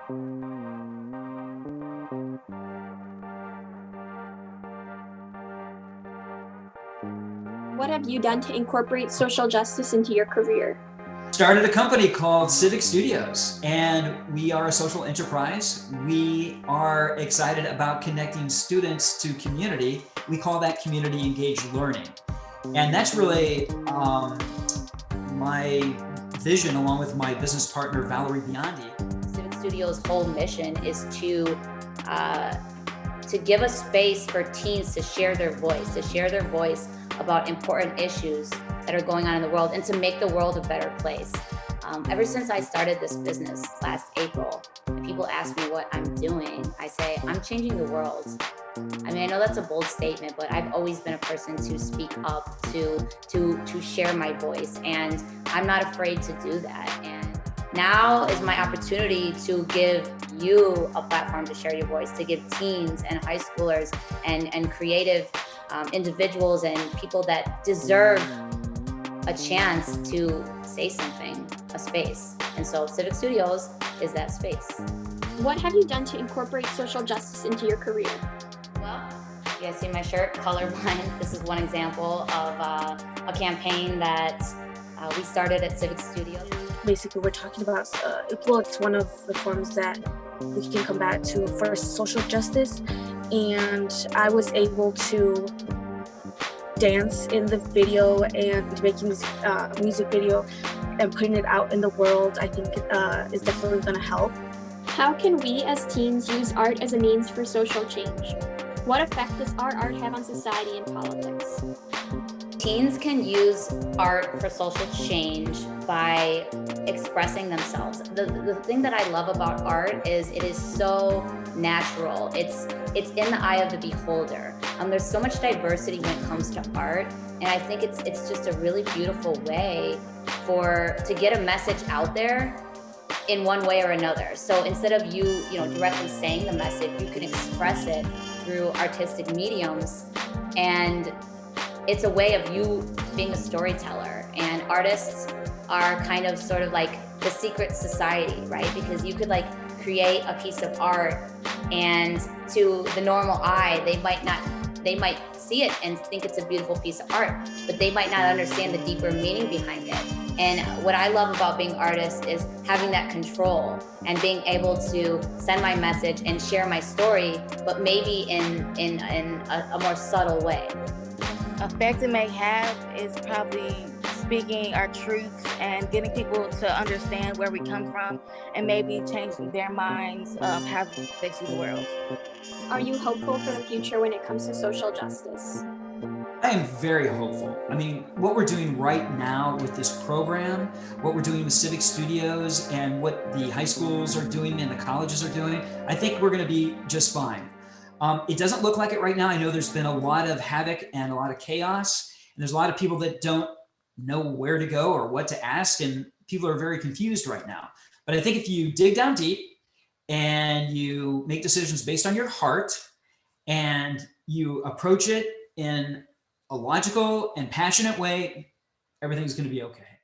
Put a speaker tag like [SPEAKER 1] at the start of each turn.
[SPEAKER 1] What have you done to incorporate social justice into your career?
[SPEAKER 2] Started a company called Civic Studios, and we are a social enterprise. We are excited about connecting students to community. We call that community engaged learning. And that's really my vision, along with my business partner, Valerie Biondi.
[SPEAKER 3] Civic Studios' whole mission is to give a space for teens to share their voice about important issues that are going on in the world and to make the world a better place. Ever since I started this business last April, and people ask me what I'm doing, I say, I'm changing the world. I mean, I know that's a bold statement, but I've always been a person to speak up, to share my voice, and I'm not afraid to do that. And now is my opportunity to give you a platform to share your voice, to give teens and high schoolers and creative individuals and people that deserve a chance to say something, a space. And so Civic Studios is that space.
[SPEAKER 1] What have you done to incorporate social justice into your career?
[SPEAKER 3] Well, you guys see my shirt, Colorblind. This is one example of a campaign that we started at Civic Studios.
[SPEAKER 4] Basically, we're talking about, it's one of the forms that we can combat to for social justice. And I was able to dance in the video and making this music video and putting it out in the world, I think is definitely going to help.
[SPEAKER 1] How can we as teens use art as a means for social change? What effect does our art have on society and politics?
[SPEAKER 3] Teens can use art for social change by expressing themselves. The thing that I love about art is it is so natural. It's in the eye of the beholder. There's so much diversity when it comes to art, and I think it's just a really beautiful way to get a message out there in one way or another. So instead of you directly saying the message, you can express it through artistic mediums, and it's a way of you being a storyteller. And artists are kind of sort of like the secret society, right? Because you could like create a piece of art, and to the normal eye, they might see it and think it's a beautiful piece of art, but they might not understand the deeper meaning behind it. And what I love about being artist is having that control and being able to send my message and share my story, but maybe in a more subtle way.
[SPEAKER 5] Effect it may have is probably speaking our truth and getting people to understand where we come from and maybe changing their minds of how they see the world.
[SPEAKER 1] Are you hopeful for the future when it comes to social justice?
[SPEAKER 2] I am very hopeful. I mean, what we're doing right now with this program, what we're doing with Civic Studios, and what the high schools are doing and the colleges are doing, I think we're going to be just fine. It doesn't look like it right now. I know there's been a lot of havoc and a lot of chaos, and there's a lot of people that don't know where to go or what to ask, and people are very confused right now. But I think if you dig down deep and you make decisions based on your heart and you approach it in a logical and passionate way, everything's going to be okay.